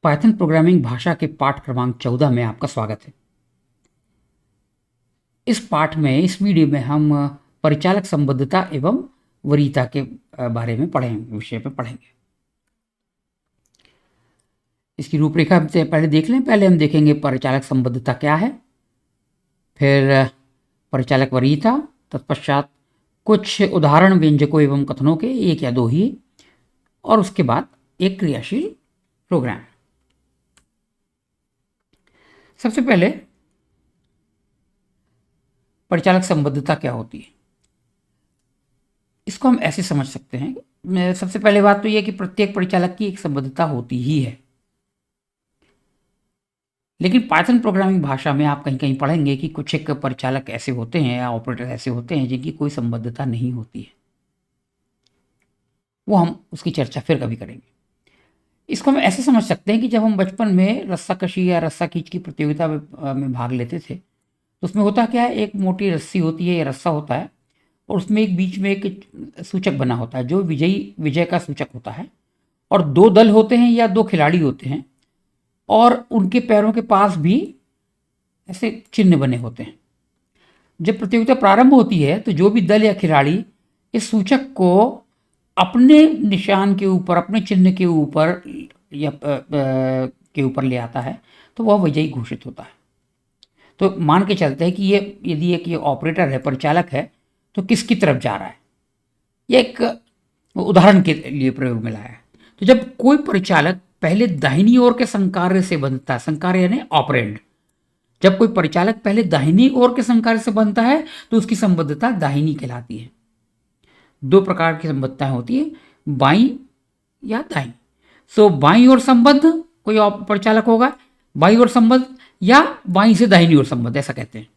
Python programming भाषा के पाठ क्रमांक 14 में आपका स्वागत है। इस पाठ में इस वीडियो में हम परिचालक संबद्धता एवं वरीयता के बारे में पढ़ेंगे, विषय पे पढ़ेंगे। इसकी रूपरेखा से पहले देख लें। पहले हम देखेंगे परिचालक संबद्धता क्या है, फिर परिचालक वरीयता, तत्पश्चात कुछ उदाहरण व्यंजकों एवं कथनों के, एक या दो ही, और उसके बाद एक क्रियाशील प्रोग्राम। सबसे पहले परिचालक संबद्धता क्या होती है, इसको हम ऐसे समझ सकते हैं। सबसे पहले बात तो यह कि प्रत्येक परिचालक की एक संबद्धता होती ही है, लेकिन पाइथन प्रोग्रामिंग भाषा में आप कहीं कहीं पढ़ेंगे कि कुछ एक परिचालक ऐसे होते हैं या ऑपरेटर ऐसे होते हैं जिनकी कोई संबद्धता नहीं होती है। वो हम उसकी चर्चा फिर कभी करेंगे। इसको हम ऐसे समझ सकते हैं कि जब हम बचपन में रस्साकशी या रस्सा खींच की प्रतियोगिता में भाग लेते थे, तो उसमें होता क्या है, एक मोटी रस्सी होती है या रस्सा होता है, और उसमें एक बीच में एक सूचक बना होता है जो विजय का सूचक होता है, और दो दल होते हैं या दो खिलाड़ी होते हैं, और उनके पैरों के पास भी ऐसे चिन्ह बने होते हैं। जब प्रतियोगिता प्रारंभ होती है तो जो भी दल या खिलाड़ी इस सूचक को अपने निशान के ऊपर, अपने चिन्ह के ऊपर या के ऊपर ले आता है, तो वह विजयी घोषित होता है। तो मान के चलते हैं कि ये यदि एक ये ऑपरेटर है, परिचालक है, तो किसकी तरफ जा रहा है, ये एक उदाहरण के लिए प्रयोग में लाया है। तो जब कोई परिचालक पहले दाहिनी ओर के संकार्य से बंधता है, संकार्य यानी ऑपरेंड, जब कोई परिचालक पहले दाहिनी ओर के संकार्य से बनता है तो उसकी संबद्धता दाहिनी कहलाती है। दो प्रकार की संबद्धताएं होती है, बाईं या दाईं। सो बाईं ओर संबद्ध कोई परिचालक होगा, बाईं ओर संबद्ध या बाईं से दाहिनी ओर संबद्ध, ऐसा कहते हैं।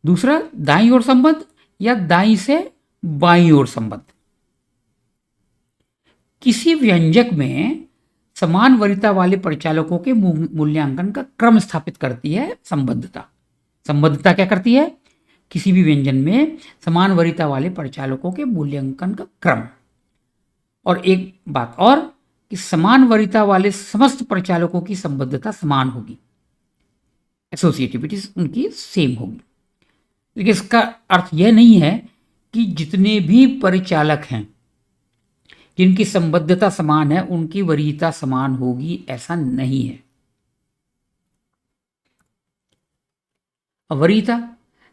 दूसरा दाईं ओर संबद्ध या दाईं से बाईं ओर संबद्ध। किसी व्यंजक में समान वरीयता वाले परिचालकों के मूल्यांकन का क्रम स्थापित करती है संबद्धता। संबद्धता क्या करती है, किसी भी व्यंजन में समान वरीयता वाले परिचालकों के मूल्यांकन का क्रम। और एक बात और कि समान वरीयता वाले समस्त परिचालकों की संबद्धता समान होगी, एसोसिएटिविटी उनकी सेम होगी। लेकिन इसका अर्थ यह नहीं है कि जितने भी परिचालक हैं जिनकी संबद्धता समान है उनकी वरीयता समान होगी, ऐसा नहीं है। वरीयता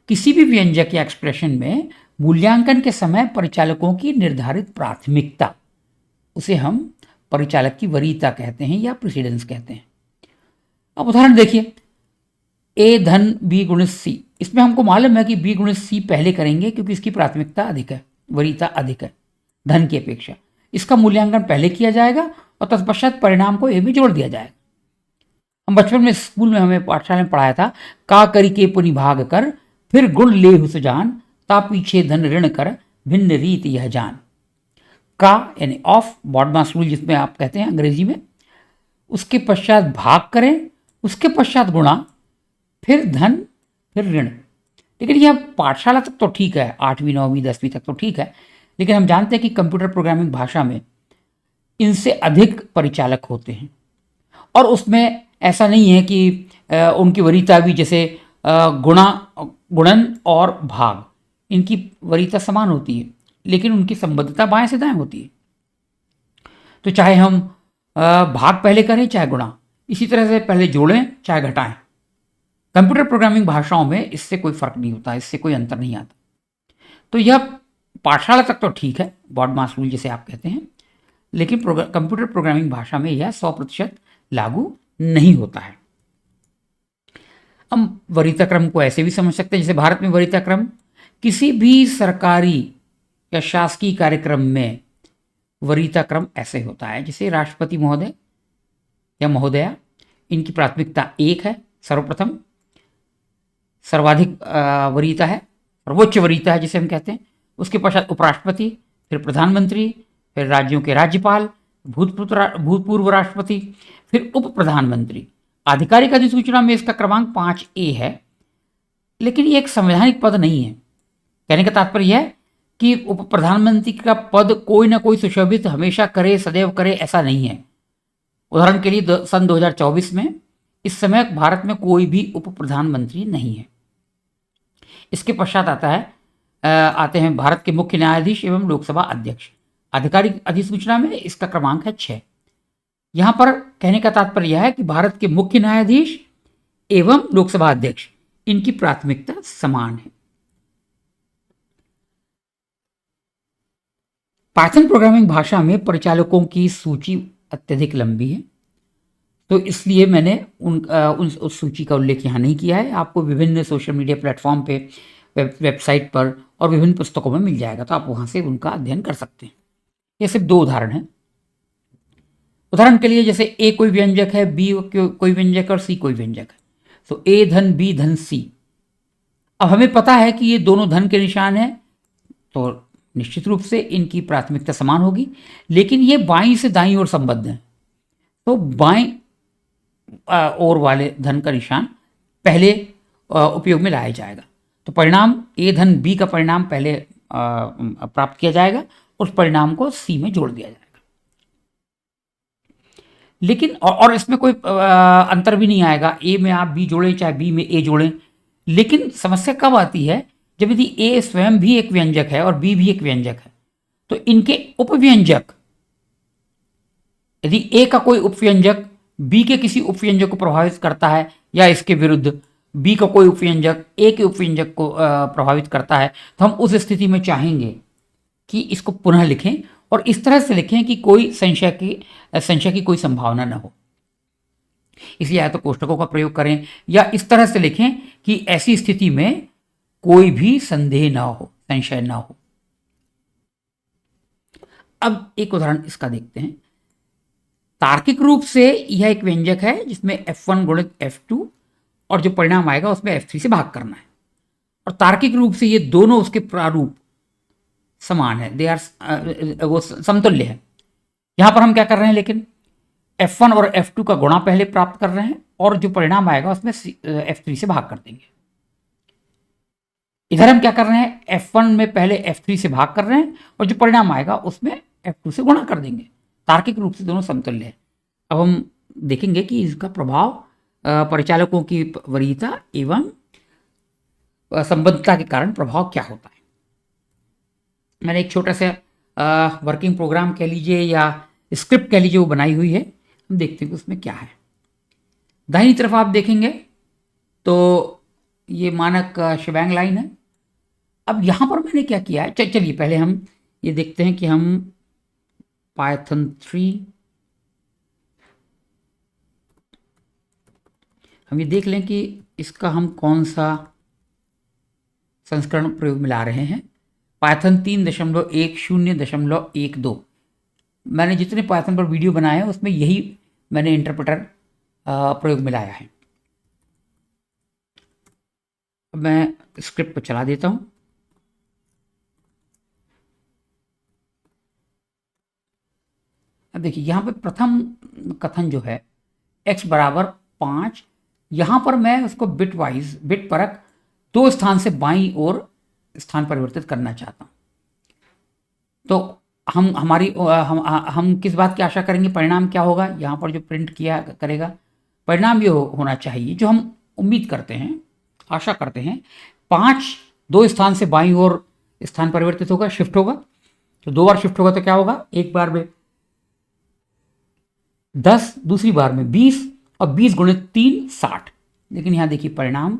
किसी भी व्यंजक या एक्सप्रेशन में मूल्यांकन के समय परिचालकों की निर्धारित प्राथमिकता, उसे हम परिचालक की वरीयता कहते हैं या प्रेसिडेंस कहते हैं। अब उदाहरण देखिए, ए धन बी गुणित सी। इसमें हमको मालूम है कि बी गुणित सी पहले करेंगे क्योंकि इसकी प्राथमिकता अधिक है, वरीयता अधिक है धन की अपेक्षा। इसका मूल्यांकन पहले किया जाएगा और तत्पश्चात परिणाम को ए में जोड़ दिया जाएगा। हम बचपन में स्कूल में हमें पाठशाला में पढ़ाया था, का करी के पुनि भाग कर, फिर गुण ले हुस जान, ता पीछे धन ऋण कर, भिन्न रीत यह जान। का यानी ऑफ, बॉडमास रूल जिसमें आप कहते हैं अंग्रेजी में, उसके पश्चात भाग करें, उसके पश्चात गुणा, फिर धन, फिर ऋण। लेकिन यह पाठशाला तक तो ठीक है, 8वीं 9वीं 10वीं तक तो ठीक है, लेकिन हम जानते हैं कि कंप्यूटर प्रोग्रामिंग भाषा में इनसे अधिक परिचालक होते हैं, और उसमें ऐसा नहीं है कि उनकी वरीयता भी जैसे गुणन और भाग, इनकी वरीयता समान होती है, लेकिन उनकी संबद्धता बाएं से दाएं होती है। तो चाहे हम भाग पहले करें चाहे गुणा, इसी तरह से पहले जोड़ें चाहे घटाएं, कंप्यूटर प्रोग्रामिंग भाषाओं में इससे कोई फर्क नहीं होता, इससे कोई अंतर नहीं आता। तो यह पाठशाला तक तो ठीक है, बॉडमास रूल जिसे आप कहते हैं, लेकिन कंप्यूटर प्रोग्रामिंग भाषा में यह 100% लागू नहीं होता है। हम वरीयता क्रम को ऐसे भी समझ सकते हैं, जैसे भारत में वरीयता क्रम किसी भी सरकारी या शासकीय कार्यक्रम में वरीयता क्रम ऐसे होता है, जैसे राष्ट्रपति महोदय या महोदया, इनकी प्राथमिकता 1 है, सर्वप्रथम सर्वाधिक वरीयता है, सर्वोच्च वरीयता है जिसे हम कहते हैं। उसके पश्चात उपराष्ट्रपति, फिर प्रधानमंत्री, फिर राज्यों के राज्यपाल, भूतपूर्व राष्ट्रपति, फिर उप प्रधानमंत्री। आधिकारिक अधिसूचना में इसका क्रमांक 5A है, लेकिन ये एक संवैधानिक पद नहीं है। कहने का तात्पर्य यह है कि उप प्रधानमंत्री का पद कोई ना कोई सुशोभित हमेशा करे, सदैव करे, ऐसा नहीं है। उदाहरण के लिए सन 2024 में इस समय भारत में कोई भी उप प्रधानमंत्री नहीं है। इसके पश्चात आते हैं भारत के मुख्य न्यायाधीश एवं लोकसभा अध्यक्ष। आधिकारिक अधिसूचना में इसका क्रमांक है 6। यहां पर कहने का तात्पर्य यह है कि भारत के मुख्य न्यायाधीश एवं लोकसभा अध्यक्ष, इनकी प्राथमिकता समान है। पाइथन प्रोग्रामिंग भाषा में परिचालकों की सूची अत्यधिक लंबी है, तो इसलिए मैंने उस सूची का उल्लेख यहाँ नहीं किया है। आपको विभिन्न सोशल मीडिया प्लेटफॉर्म पे, वेबसाइट पर और विभिन्न पुस्तकों में मिल जाएगा, तो आप वहाँ से उनका अध्ययन कर सकते हैं। ये सिर्फ 2 उदाहरण हैं। उदाहरण के लिए जैसे ए कोई व्यंजक है, बी कोई व्यंजक और सी कोई व्यंजक है, तो ए धन बी धन सी। अब हमें पता है कि ये दोनों धन के निशान हैं, तो निश्चित रूप से इनकी प्राथमिकता समान होगी, लेकिन ये बाईं से दाईं ओर संबद्ध हैं, तो बाईं ओर वाले धन का निशान पहले उपयोग में लाया जाएगा। तो परिणाम ए धन बी का परिणाम पहले प्राप्त किया जाएगा, उस परिणाम को सी में जोड़ दिया जाएगा। लेकिन और इसमें कोई अंतर भी नहीं आएगा, ए में आप बी जोड़ें चाहे बी में ए जोड़ें। लेकिन समस्या कब आती है, जब यदि ए स्वयं भी एक व्यंजक है और बी भी एक व्यंजक है, तो इनके उपव्यंजक, यदि ए का कोई उपव्यंजक बी के किसी उपव्यंजक को प्रभावित करता है, या इसके विरुद्ध बी का कोई उपव्यंजक ए के उपव्यंजक को प्रभावित करता है, तो हम उस स्थिति में चाहेंगे कि इसको पुनः लिखें और इस तरह से लिखें कि कोई संशय की कोई संभावना न हो। इसलिए या तो कोष्ठकों का प्रयोग करें या इस तरह से लिखें कि ऐसी स्थिति में कोई भी संदेह ना हो, संशय ना हो। अब एक उदाहरण इसका देखते हैं। तार्किक रूप से यह एक व्यंजक है जिसमें f1 गुणित f2 और जो परिणाम आएगा उसमें f3 से भाग करना है, और तार्किक रूप से ये दोनों उसके प्रारूप समान है, दे आर वो समतुल्य है। यहां पर हम क्या कर रहे हैं, लेकिन f1 और f2 का गुणा पहले प्राप्त कर रहे हैं और जो परिणाम आएगा उसमें f3 से भाग कर देंगे। इधर हम क्या कर रहे हैं, f1 में पहले f3 से भाग कर रहे हैं और जो परिणाम आएगा उसमें f2 से गुणा कर देंगे। तार्किक रूप से दोनों समतुल्य है। अब हम देखेंगे कि इसका प्रभाव परिचालकों की वरीयता एवं संबद्धता के कारण प्रभाव क्या होता है। मैंने एक छोटा सा वर्किंग प्रोग्राम कह लीजिए या स्क्रिप्ट कह लीजिए वो बनाई हुई है, हम देखते हैं कि उसमें क्या है। दाहिनी तरफ आप देखेंगे तो ये मानक शिबैंग लाइन है। अब यहाँ पर मैंने क्या किया है, चलिए पहले हम ये देखते हैं कि हम पाइथन 3 हम ये देख लें कि इसका हम कौन सा संस्करण प्रयोग में ला रहे हैं। पाइथन 3.10.12 मैंने जितने पाइथन पर वीडियो बनाए हैं उसमें यही मैंने इंटरप्रेटर प्रयोग में लाया है। अब मैं स्क्रिप्ट पर चला देता हूं। अब देखिए यहाँ पे प्रथम कथन जो है x बराबर 5, यहाँ पर मैं उसको बिट परक 2 स्थान से बाईं ओर स्थान परिवर्तित करना चाहता हूँ। तो हम किस बात की आशा करेंगे, परिणाम क्या होगा, यहाँ पर जो प्रिंट किया करेगा परिणाम ये होना चाहिए जो हम उम्मीद करते हैं, आशा करते हैं। 5 2 स्थान से बाईं ओर स्थान परिवर्तित होगा, शिफ्ट होगा। तो 2 बार शिफ्ट होगा तो क्या होगा, एक बार में 10, दूसरी बार में 20 और 20 गुणित 3 60। लेकिन यहाँ देखिए परिणाम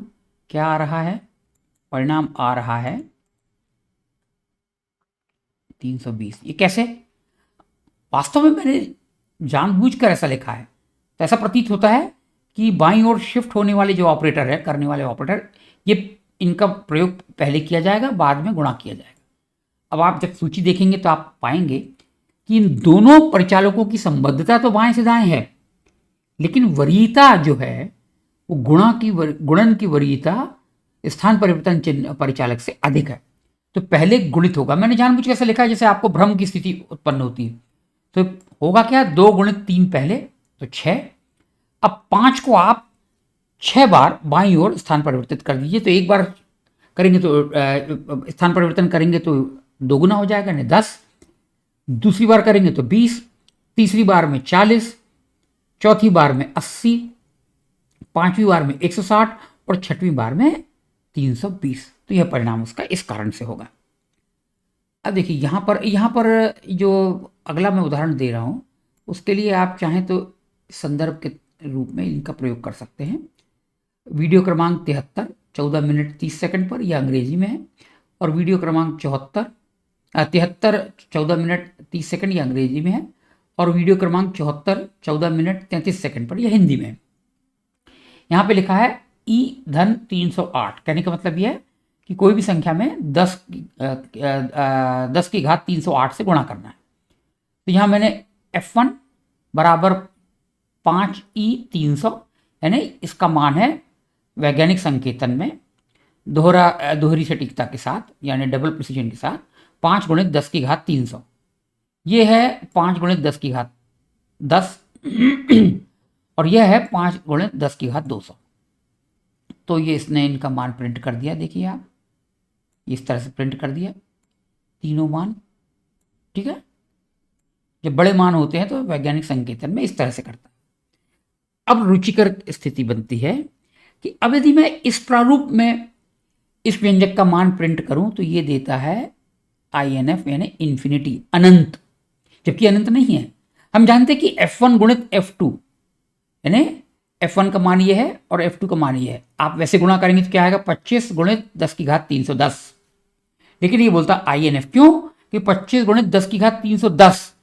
क्या आ रहा है, परिणाम आ रहा है 320। ये कैसे, वास्तव में मैंने जानबूझकर ऐसा लिखा है। तो ऐसा प्रतीत होता है कि बाईं ओर शिफ्ट होने वाले जो ऑपरेटर है, करने वाले ऑपरेटर, ये इनका प्रयोग पहले किया जाएगा, बाद में गुणा किया जाएगा। अब आप जब सूची देखेंगे तो आप पाएंगे कि इन दोनों परिचालकों की संबद्धता तो बाएं से दाएं है, लेकिन वरीयता जो है वो गुणन की वरीयता स्थान परिवर्तन चिन्ह परिचालक से अधिक है। तो पहले गुणित होगा। मैंने जानबूझ कैसे लिखा है, जैसे आपको भ्रम की स्थिति उत्पन्न होती है। तो होगा क्या, 2 गुणित 3 पहले तो 6। अब 5 को आप 6 बार बाईं ओर स्थान परिवर्तित कर दीजिए। तो एक बार करेंगे तो स्थान परिवर्तन करेंगे तो 2 गुना हो जाएगा, 10। दूसरी बार करेंगे तो 20, तीसरी बार में 40, चौथी बार में 80, पांचवी बार में 160 और छठवीं बार में 320। तो यह परिणाम उसका इस कारण से होगा। अब देखिए यहाँ पर जो अगला मैं उदाहरण दे रहा हूँ उसके लिए आप चाहें तो संदर्भ के रूप में इनका प्रयोग कर सकते हैं। वीडियो क्रमांक 73 14 मिनट 30 सेकंड पर, यह अंग्रेजी में है, और वीडियो क्रमांक 73 14 मिनट 30 सेकंड, यह अंग्रेजी में है, और वीडियो क्रमांक 74 14 मिनट 33 सेकंड पर, यह हिंदी में है। यहाँ पे लिखा है E-308, कहने का मतलब यह है कि कोई भी संख्या में 10 की घात 308 से गुणा करना है। तो यहाँ मैंने F1 बराबर 5E300, यानी इसका मान है वैज्ञानिक संकेतन में दोहरी सटीकता के साथ, यानी डबल प्रिसीजन के साथ 5 गुणित 10 की घात 300। ये है 5 गुणित 10 की घात 10 और यह है 5 गुणित 10 की घात 200। तो ये इसने इनका मान प्रिंट कर दिया। देखिए आप, इस तरह से प्रिंट कर दिया तीनों मान। ठीक है, जब बड़े मान होते हैं तो वैज्ञानिक संकेतन में इस तरह से करता है। अब रुचिकर स्थिति बनती है कि अब यदि मैं इस प्रारूप में इस व्यंजक का मान प्रिंट करूं तो ये देता है INF, यानी इन्फिनिटी, अनंत, जबकि अनंत नहीं है। हम जानते हैं कि F1 गुणित F2, यानी F1 का मान ये है और F2 का मान ये है। आप वैसे गुणा करेंगे तो क्या आएगा, 25 गुणित 10 की घात 310। लेकिन ये बोलता INF, क्यों कि 25 गुणित 10 की घात 310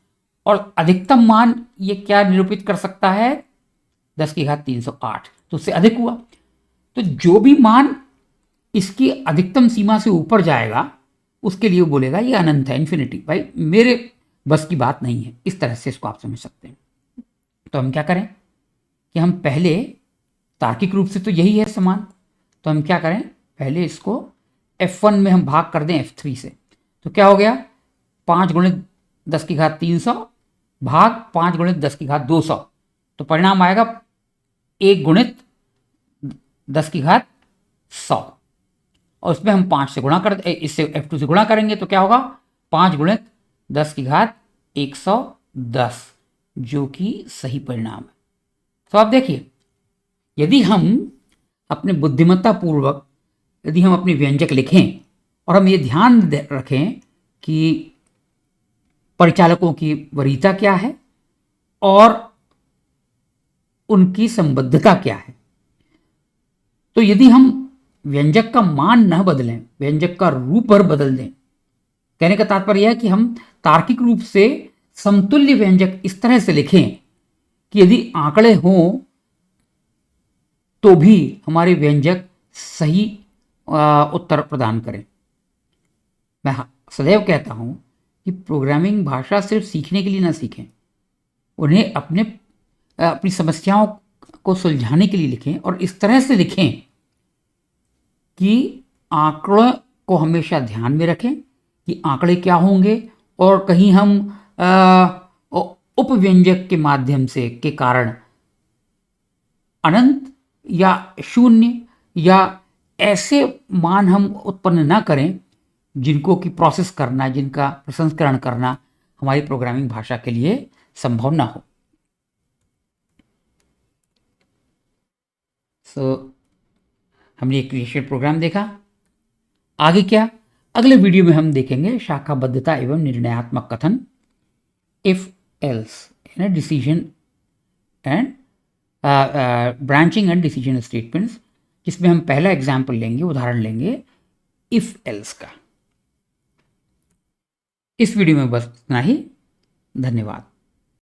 और अधिकतम मान ये क्या निरूपित कर सकता है, 10 की घात 308, तो उससे अधिक हुआ। तो जो भी मान इसकी अधिकतम सीमा से ऊपर जाएगा उसके लिए वो बोलेगा ये अनंत है, इन्फिनिटी। भाई मेरे बस की बात नहीं है। इस तरह से इसको आप समझ सकते हैं। तो हम क्या करें कि हम पहले तार्किक रूप से तो यही है समान, तो हम क्या करें, पहले इसको F1 में हम भाग कर दें F3 से। तो क्या हो गया, 5 गुणित 10 की घात 300 भाग 5 गुणित 10 की घात 200। तो परिणाम आएगा 1 गुणित 10 की घात 100, और उसमें हम 5 से गुणा कर, इससे F2 से गुणा करेंगे तो क्या होगा, 5 गुणित 10 की घात 110, जो कि सही परिणाम है। तो आप देखिए, यदि हम अपने बुद्धिमत्ता पूर्वक यदि हम अपने व्यंजक लिखें और हम ये ध्यान रखें कि परिचालकों की वरीयता क्या है और उनकी संबद्धता क्या है, तो यदि हम व्यंजक का मान न बदलें, व्यंजक का रूप पर बदल दें, कहने का तात्पर्य है कि हम तार्किक रूप से समतुल्य व्यंजक इस तरह से लिखें कि यदि आंकड़े हों तो भी हमारे व्यंजक सही उत्तर प्रदान करें। मैं सदैव कहता हूं कि प्रोग्रामिंग भाषा सिर्फ सीखने के लिए ना सीखें, उन्हें अपनी समस्याओं को सुलझाने के लिए लिखें, और इस तरह से लिखें कि आंकड़ों को हमेशा ध्यान में रखें कि आंकड़े क्या होंगे, और कहीं हम उपव्यंजक के माध्यम से के कारण अनंत या शून्य या ऐसे मान हम उत्पन्न ना करें जिनको कि प्रोसेस करना, जिनका प्रसंस्करण करना हमारी प्रोग्रामिंग भाषा के लिए संभव ना हो। हमने एक क्रिएशन प्रोग्राम देखा। आगे क्या, अगले वीडियो में हम देखेंगे शाखाबद्धता एवं निर्णयात्मक कथन, इफ एल्स, यानी decision and branching and decision statements, जिसमें हम पहला एग्जाम्पल लेंगे, उदाहरण लेंगे इफ एल्स का। इस वीडियो में बस इतना ही। धन्यवाद।